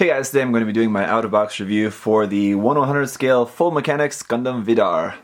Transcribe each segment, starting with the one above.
Hey guys, today I'm going to be doing my out-of-box review for the 1/100 scale Full Mechanics Gundam Vidar.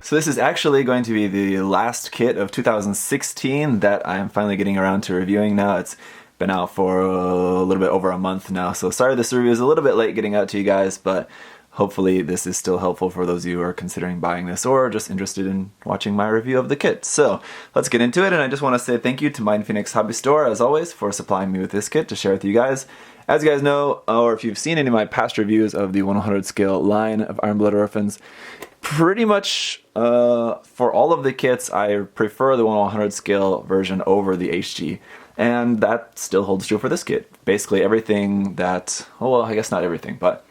So this is actually going to be the last kit of 2016 that I'm finally getting around to reviewing now. It's been out for a little bit over a month now, so sorry this review is a little bit late getting out to you guys, but hopefully this is still helpful for those of you who are considering buying this or just interested in watching my review of the kit. So let's get into it, and I just want to say thank you to MindFenix Hobby Store, as always, for supplying me with this kit to share with you guys. As you guys know, or if you've seen any of my past reviews of the 1/100 scale line of Iron Blood Orphans, pretty much for all of the kits, I prefer the 1/100 scale version over the HG. And that still holds true for this kit. Basically everything that, well, I guess not everything, but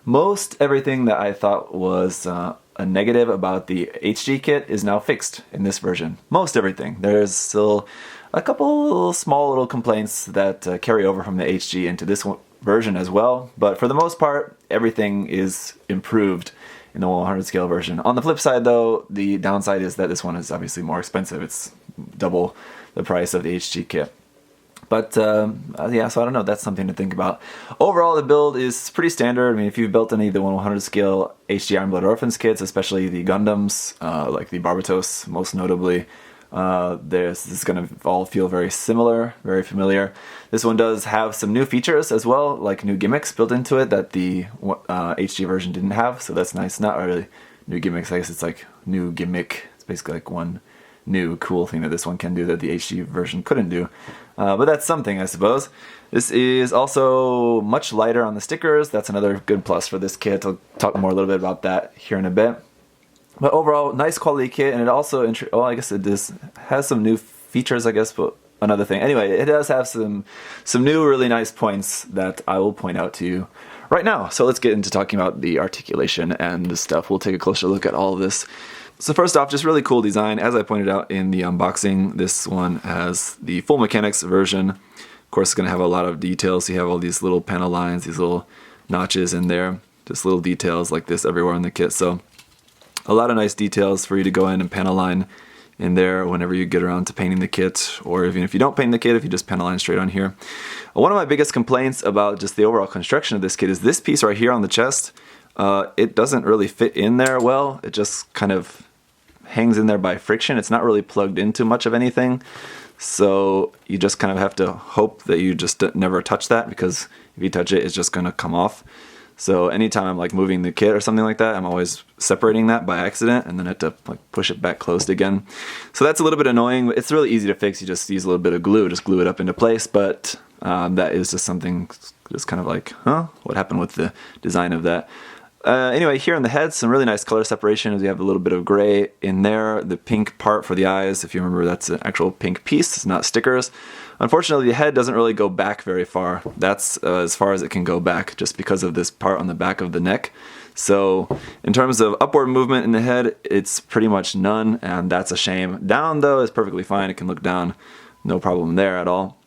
most everything that I thought was a negative about the HG kit is now fixed in this version. Most everything. There's still a couple small little complaints that carry over from the HG into this version as well, but for the most part, everything is improved in the 1/100 scale version. On the flip side though, the downside is that this one is obviously more expensive. It's double the price of the HG kit. But yeah, so I don't know, that's something to think about. Overall, the build is pretty standard. I mean, if you've built any of the 1/100 scale HG Iron Blood Orphans kits, especially the Gundams, like the Barbatos most notably, this is going to all feel very similar, very familiar. This one does have some new features as well, like new gimmicks built into it that the HG version didn't have, so that's nice. Not really new gimmicks, I guess it's like new gimmick. It's basically like one new cool thing that this one can do that the HG version couldn't do. But that's something, I suppose. This is also much lighter on the stickers. That's another good plus for this kit. I'll talk more a little bit about that here in a bit. But overall, nice quality kit, and it also, I guess it has some new features, I guess, but another thing. Anyway, it does have some new really nice points that I will point out to you right now. So let's get into talking about the articulation and the stuff. We'll take a closer look at all of this. So first off, just really cool design. As I pointed out in the unboxing, this one has the full mechanics version. Of course, it's going to have a lot of details. You have all these little panel lines, these little notches in there, just little details like this everywhere in the kit. So a lot of nice details for you to go in and panel line in there whenever you get around to painting the kit, or even if you don't paint the kit, if you just panel line straight on here. One of my biggest complaints about just the overall construction of this kit is this piece right here on the chest. It doesn't really fit in there well. It just kind of hangs in there by friction. It's not really plugged into much of anything, so you just kind of have to hope that you just never touch that, because if you touch it, it's just going to come off. So anytime I'm like moving the kit or something like that, I'm always separating that by accident and then I have to like push it back closed again. So that's a little bit annoying, but it's really easy to fix. You just use a little bit of glue, just glue it up into place, but that is just something just kind of like, huh? What happened with the design of that? Anyway, here on the head, some really nice color separation as you have a little bit of gray in there. The pink part for the eyes, if you remember, that's an actual pink piece, it's not stickers. Unfortunately, the head doesn't really go back very far. That's as far as it can go back, just because of this part on the back of the neck. So in terms of upward movement in the head, it's pretty much none, and that's a shame. Down, though, is perfectly fine. It can look down, no problem there at all.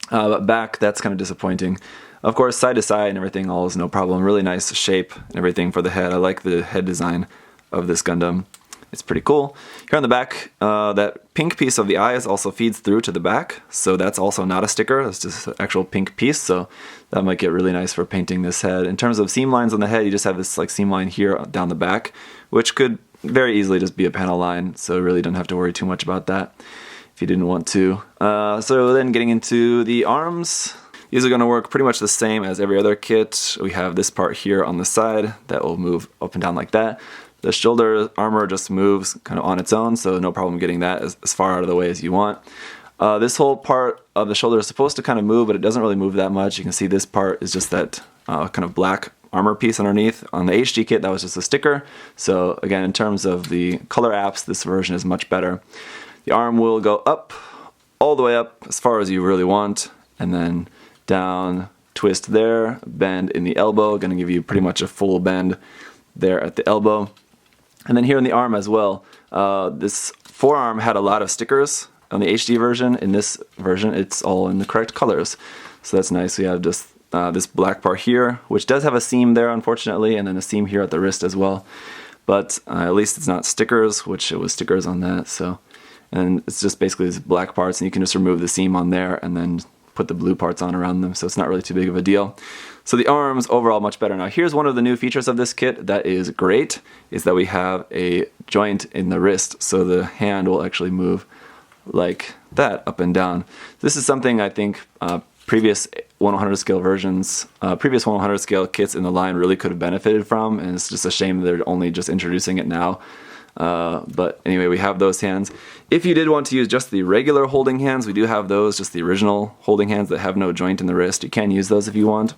But back, that's kind of disappointing. Of course, side to side and everything, all is no problem. Really nice shape and everything for the head. I like the head design of this Gundam. It's pretty cool. Here on the back, that pink piece of the eyes also feeds through to the back, so that's also not a sticker. It's just an actual pink piece, so that might get really nice for painting this head. In terms of seam lines on the head, you just have this like seam line here down the back, which could very easily just be a panel line, so really don't have to worry too much about that if you didn't want to. So then getting into the arms. These are going to work pretty much the same as every other kit. We have this part here on the side that will move up and down like that. The shoulder armor just moves kind of on its own, so no problem getting that as far out of the way as you want. This whole part of the shoulder is supposed to kind of move, but it doesn't really move that much. You can see this part is just that kind of black armor piece underneath. On the HG kit, that was just a sticker. So again, in terms of the color apps, this version is much better. The arm will go up, all the way up, as far as you really want, and then down, twist there, bend in the elbow, going to give you pretty much a full bend there at the elbow. And then here in the arm as well, this forearm had a lot of stickers on the HD version. In this version, it's all in the correct colors. So that's nice. We have just this black part here, which does have a seam there, unfortunately, and then a seam here at the wrist as well. But at least it's not stickers, which it was stickers on that. So, and it's just basically these black parts, and you can just remove the seam on there and then put the blue parts on around them. So it's not really too big of a deal. So the arms overall much better. Now here's one of the new features of this kit that is great, is that we have a joint in the wrist, so the hand will actually move like that up and down. This is something I think previous 100 scale versions, previous 100 scale kits in the line really could have benefited from, and it's just a shame they're only just introducing it now. But anyway, we have those hands. If you did want to use just the regular holding hands, we do have those, just the original holding hands that have no joint in the wrist. You can use those if you want.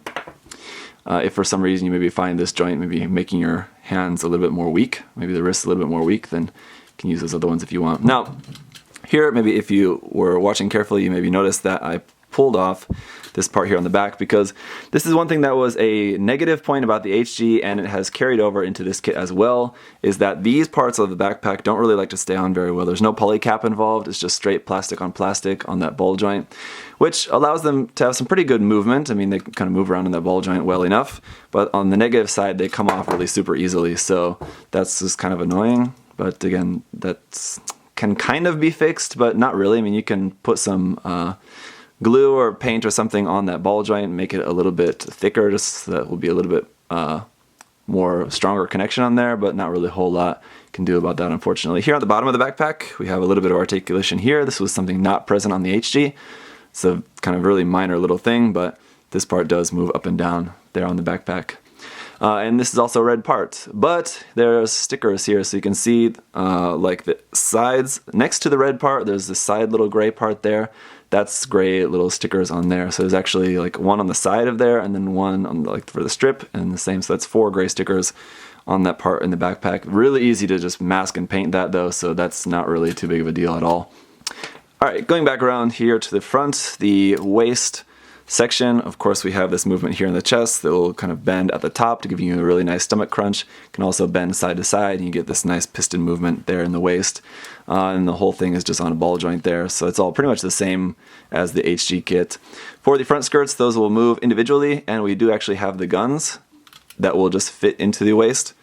If for some reason you maybe find this joint maybe making your hands a little bit more weak, maybe the wrist a little bit more weak, then you can use those other ones if you want. Now, here, maybe if you were watching carefully, you maybe noticed that I pulled off this part here on the back, because this is one thing that was a negative point about the HG, and it has carried over into this kit as well, is that these parts of the backpack don't really like to stay on very well. There's no poly cap involved, it's just straight plastic on that ball joint, which allows them to have some pretty good movement. I mean, they kind of move around in that ball joint well enough, but on the negative side, they come off really super easily, so that's just kind of annoying. But again, that's can kind of be fixed, but not really. I mean, you can put some glue or paint or something on that ball joint and make it a little bit thicker, just so that will be a little bit more stronger connection on there, but not really a whole lot you can do about that, unfortunately. Here on the bottom of the backpack, we have a little bit of articulation here. This was something not present on the HG. It's a kind of really minor little thing, but this part does move up and down there on the backpack. And this is also a red part, but there's stickers here, so you can see like the sides next to the red part. There's this side little gray part there. That's gray little stickers on there. So there's actually like one on the side of there, and then one on like for the strip, and the same. So that's 4 gray stickers on that part in the backpack. Really easy to just mask and paint that though, so that's not really too big of a deal at all. All right, going back around here to the front, the waist section, of course we have this movement here in the chest that will kind of bend at the top to give you a really nice stomach crunch. It can also bend side to side, and you get this nice piston movement there in the waist. And the whole thing is just on a ball joint there, so it's all pretty much the same as the HG kit. For the front skirts, those will move individually, and we do actually have the guns that will just fit into the waist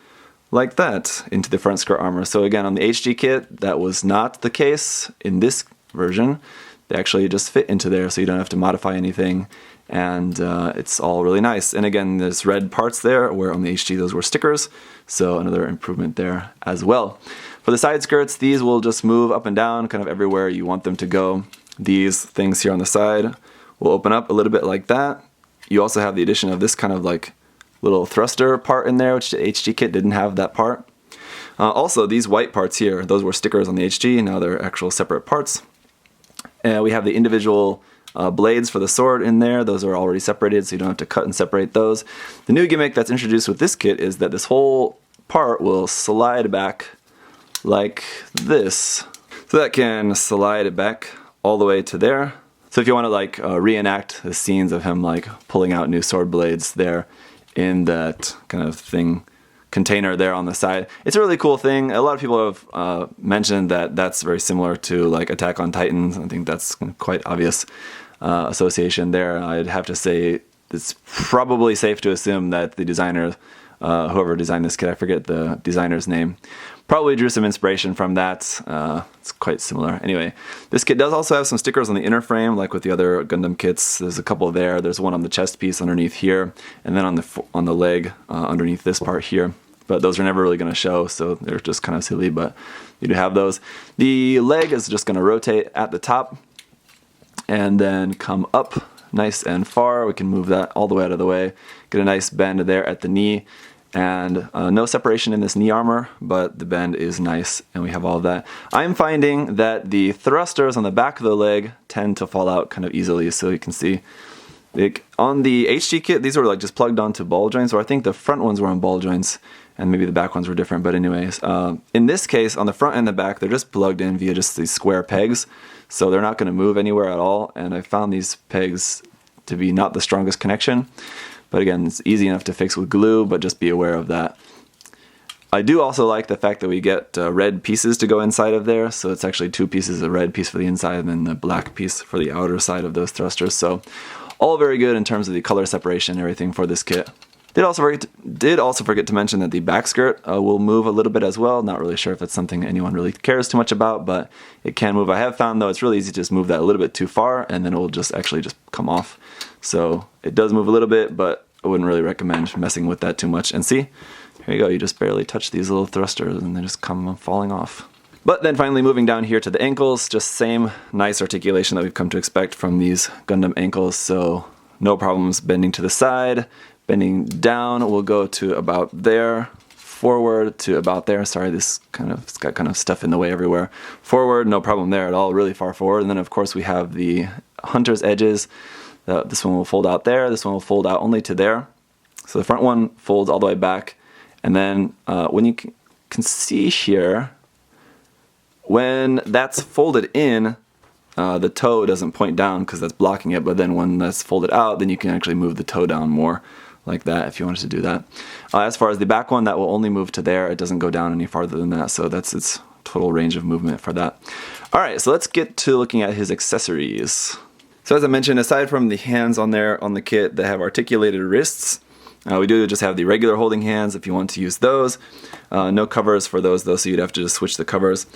like that, into the front skirt armor. So again, on the HG kit, that was not the case. In this version, they actually just fit into there, so you don't have to modify anything, and it's all really nice. And again, there's red parts there, where on the HG those were stickers, so another improvement there as well. For the side skirts, these will just move up and down kind of everywhere you want them to go. These things here on the side will open up a little bit like that. You also have the addition of this kind of like little thruster part in there, which the HG kit didn't have that part. Also, these white parts here, those were stickers on the HG, now they're actual separate parts. We have the individual blades for the sword in there. Those are already separated, so you don't have to cut and separate those. The new gimmick that's introduced with this kit is that this whole part will slide back like this. So that can slide it back all the way to there. So if you want to like reenact the scenes of him like pulling out new sword blades there in that kind of thing, container there on the side. It's a really cool thing. A lot of people have mentioned that that's very similar to like Attack on Titans. I think that's quite obvious association there. I'd have to say it's probably safe to assume that the designer, whoever designed this kit, I forget the designer's name, probably drew some inspiration from that. It's quite similar. Anyway, this kit does also have some stickers on the inner frame, like with the other Gundam kits. There's a couple there. There's one on the chest piece underneath here, and then on the leg underneath this part here. But those are never really going to show, so they're just kind of silly, but you do have those. The leg is just going to rotate at the top and then come up nice and far. We can move that all the way out of the way. Get a nice bend there at the knee, and no separation in this knee armor, but the bend is nice, and we have all of that. I'm finding that the thrusters on the back of the leg tend to fall out kind of easily, so you can see like on the HG kit, these were like just plugged onto ball joints, or I think the front ones were on ball joints, and maybe the back ones were different, but anyways. In this case, on the front and the back, they're just plugged in via just these square pegs, so they're not going to move anywhere at all, and I found these pegs to be not the strongest connection, but again, it's easy enough to fix with glue, but just be aware of that. I do also like the fact that we get red pieces to go inside of there, so it's actually 2 pieces, a red piece for the inside and then the black piece for the outer side of those thrusters, so all very good in terms of the color separation and everything for this kit. Did also forget to mention that the back skirt will move a little bit as well. Not really sure if it's something anyone really cares too much about, but it can move. I have found though it's really easy to just move that a little bit too far and then it will just actually just come off. So it does move a little bit, but I wouldn't really recommend messing with that too much. And see, here you go, you just barely touch these little thrusters and they just come falling off. But then finally moving down here to the ankles, just same nice articulation that we've come to expect from these Gundam ankles. So no problems bending to the side. Bending down will go to about there, forward to about there. Sorry, it's got kind of stuff in the way everywhere. Forward, no problem there at all, really far forward. And then of course we have the hunter's edges. This one will fold out there, this one will fold out only to there. So the front one folds all the way back. And then when you can see here, when that's folded in, the toe doesn't point down because that's blocking it, but then when that's folded out, then you can actually move the toe down more like that if you wanted to do that. As far as the back one, that will only move to there. It doesn't go down any farther than that, so that's its total range of movement for that. Alright, so let's get to looking at his accessories. So as I mentioned, aside from the hands on there on the kit that have articulated wrists, we do just have the regular holding hands if you want to use those. No covers for those though, so you'd have to just switch the covers.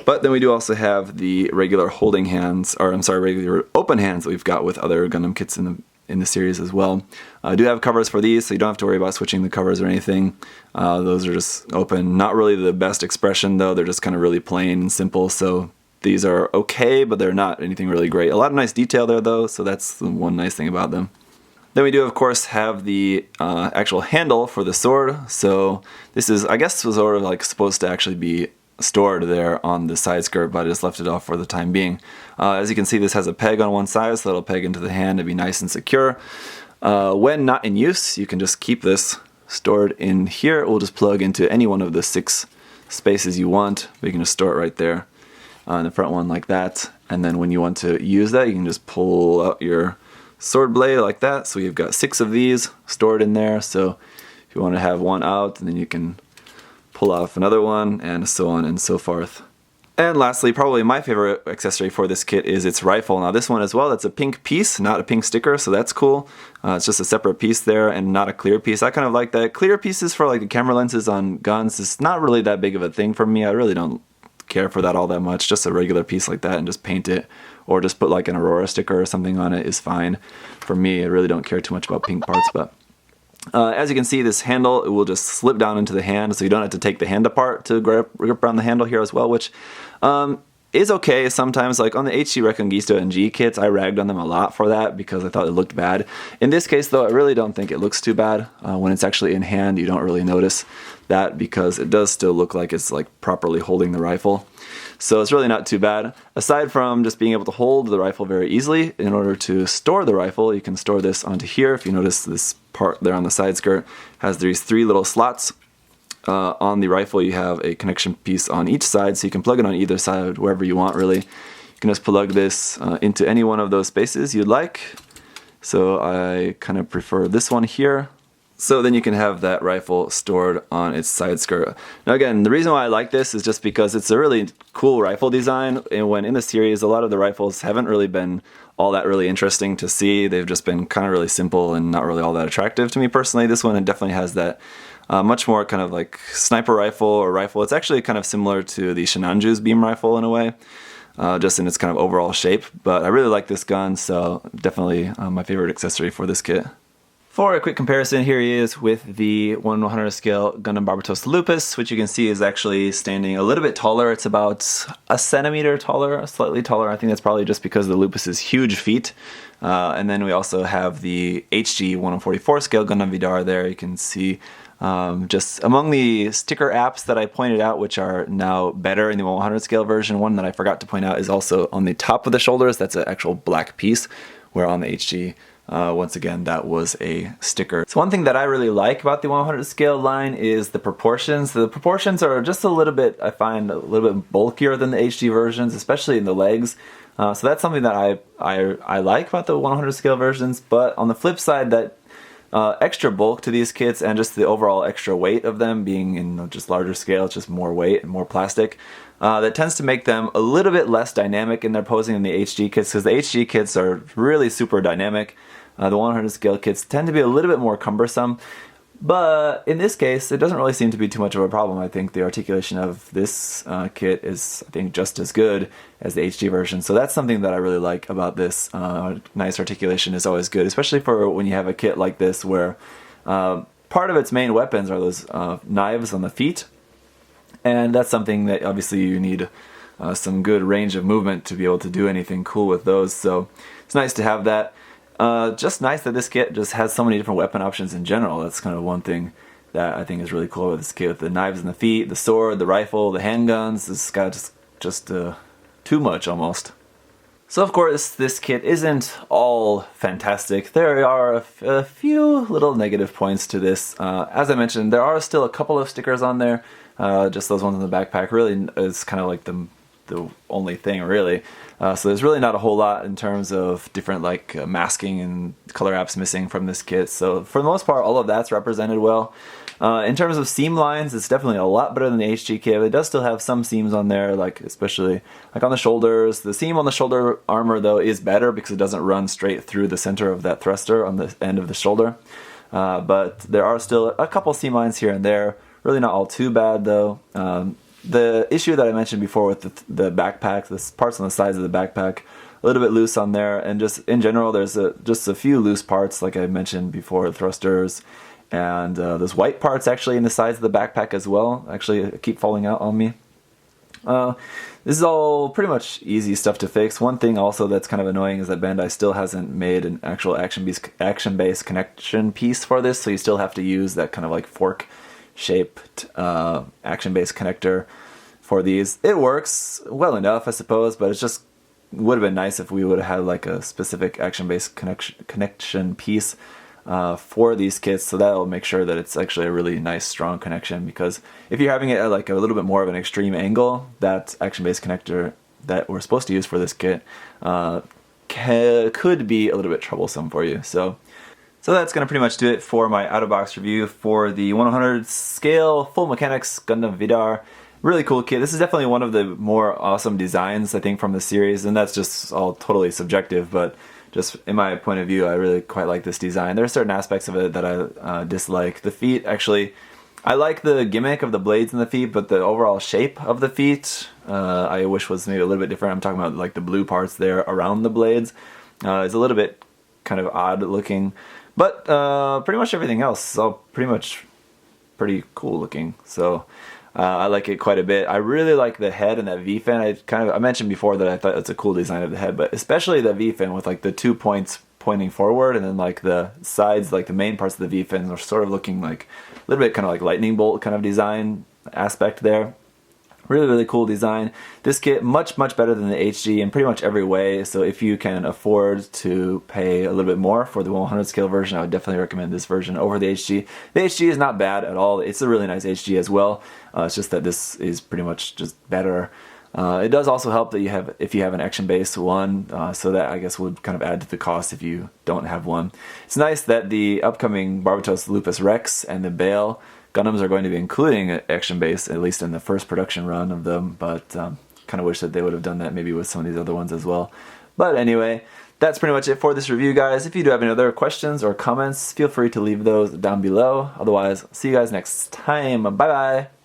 But then we do also have the regular holding hands, or I'm sorry, regular open hands that we've got with other Gundam kits in the series as well. I do have covers for these, so you don't have to worry about switching the covers or anything. Those are just open. Not really the best expression though, they're just kind of really plain and simple, so these are okay, but they're not anything really great. A lot of nice detail there though, so that's the one nice thing about them. Then we do of course have the actual handle for the sword. So this is, I guess, was sort of like supposed to actually be stored there on the side skirt, but I just left it off for the time being. As you can see, this has a peg on one side, so it'll peg into the hand to be nice and secure. When not in use, you can just keep this stored in here. It will just plug into any one of the 6 spaces you want, but you can just store it right there on the front one like that. And then when you want to use that, you can just pull out your sword blade like that. So you've got 6 of these stored in there. So if you want to have one out, then you can pull off another one, and so on and so forth. And lastly, probably my favorite accessory for this kit is its rifle. Now this one as well, that's a pink piece, not a pink sticker, so that's cool. It's just a separate piece there and not a clear piece. I kind of like that. Clear pieces for like the camera lenses on guns is not really that big of a thing for me. I really don't care for that all that much. Just a regular piece like that and just paint it, or just put like an Aurora sticker or something on it is fine for me. I really don't care too much about pink parts, but as you can see, this handle, it will just slip down into the hand, so you don't have to take the hand apart to grip around the handle here as well, which is okay sometimes. Like on the HG Reconquista and G kits, I ragged on them a lot for that because I thought it looked bad. In this case though, I really don't think it looks too bad. When it's actually in hand, you don't really notice that because it does still look like it's like properly holding the rifle. So it's really not too bad. Aside from just being able to hold the rifle very easily, in order to store the rifle, you can store this onto here. If you notice, this part there on the side skirt has these 3 little slots. On the rifle you have a connection piece on each side, so you can plug it on either side wherever you want really. You can just plug this into any one of those spaces you'd like. So I kind of prefer this one here. So then you can have that rifle stored on its side skirt. Now again, the reason why I like this is just because it's a really cool rifle design, and when in the series a lot of the rifles haven't really been all that really interesting to see. They've just been kind of really simple and not really all that attractive to me personally. This one, it definitely has that much more kind of like sniper rifle or rifle. It's actually kind of similar to the Shinanju's beam rifle in a way, just in its kind of overall shape. But I really like this gun, so definitely my favorite accessory for this kit. For a quick comparison, here he is with the 1/100 scale Gundam Barbatos Lupus, which you can see is actually standing a little bit taller. It's about a centimeter taller, slightly taller. I think that's probably just because of the Lupus's huge feet. And then we also have the HG 1/44 scale Gundam Vidar there. You can see just among the sticker apps that I pointed out, which are now better in the 100 scale version, one that I forgot to point out is also on the top of the shoulders. That's an actual black piece, where on the HG, once again, that was a sticker. So one thing that I really like about the 100 scale line is the proportions. The proportions are just a little bit, I find, a little bit bulkier than the HG versions, especially in the legs. So that's something that I like about the 100 scale versions. But on the flip side, that extra bulk to these kits and just the overall extra weight of them being in just larger scale, it's just more weight and more plastic, that tends to make them a little bit less dynamic in their posing than the HG kits, because the HG kits are really super dynamic. The 100 scale kits tend to be a little bit more cumbersome, but in this case, it doesn't really seem to be too much of a problem. I think the articulation of this kit is, I think, just as good as the HD version. So that's something that I really like about this. Nice articulation is always good, especially for when you have a kit like this where part of its main weapons are those knives on the feet. And that's something that obviously you need some good range of movement to be able to do anything cool with those. So it's nice to have that. Just nice that this kit just has so many different weapon options in general. That's kind of one thing that I think is really cool with this kit, with the knives in the feet, the sword, the rifle, the handguns. This got just too much almost. So of course this kit isn't all fantastic. There are a few little negative points to this. As I mentioned, there are still a couple of stickers on there. Just those ones in the backpack really is kind of like the only thing really. So there's really not a whole lot in terms of different like masking and color apps missing from this kit. So for the most part, all of that's represented well. In terms of seam lines, it's definitely a lot better than the HG kit. It does still have some seams on there, like especially like on the shoulders. The seam on the shoulder armor though is better because it doesn't run straight through the center of that thruster on the end of the shoulder. But there are still a couple seam lines here and there. Really not all too bad though. The issue that I mentioned before with the backpack, the parts on the sides of the backpack, a little bit loose on there, and just in general there's just a few loose parts like I mentioned before, thrusters, and those white parts actually in the sides of the backpack as well actually keep falling out on me. This is all pretty much easy stuff to fix. One thing also that's kind of annoying is that Bandai still hasn't made an actual action-based connection piece for this, so you still have to use that kind of like fork shaped action-based connector for these. It works well enough, I suppose, but it just would have been nice if we would have had like a specific action-based connection piece for these kits, so that'll make sure that it's actually a really nice strong connection, because if you're having it at like a little bit more of an extreme angle, that action-based connector that we're supposed to use for this kit could be a little bit troublesome for you. So that's going to pretty much do it for my out-of-box review for the 100 scale full mechanics Gundam Vidar. Really cool kit. This is definitely one of the more awesome designs, I think, from the series, and that's just all totally subjective, but just in my point of view, I really quite like this design. There are certain aspects of it that I dislike. The feet, actually, I like the gimmick of the blades in the feet, but the overall shape of the feet, I wish was maybe a little bit different. I'm talking about like the blue parts there around the blades. It's a little bit kind of odd looking. But pretty much everything else is all pretty cool looking. So I like it quite a bit. I really like the head and that V-fin. I mentioned before that I thought it's a cool design of the head, but especially the V-fin with like the 2 points pointing forward, and then like the sides, like the main parts of the V-fin are sort of looking like a little bit kind of like lightning bolt kind of design aspect there. Really, really cool design. This kit, much better than the HG in pretty much every way, so if you can afford to pay a little bit more for the 100 scale version, I would definitely recommend this version over the HG. The HG is not bad at all. It's a really nice HG as well. It's just that this is pretty much just better. It does also help that if you have an action-based one, so that I guess would kind of add to the cost if you don't have one. It's nice that the upcoming Barbatos Lupus Rex and the Bale Gundams are going to be including action base, at least in the first production run of them, but kind of wish that they would have done that maybe with some of these other ones as well. But anyway, that's pretty much it for this review, guys. If you do have any other questions or comments, feel free to leave those down below. Otherwise, see you guys next time. Bye-bye!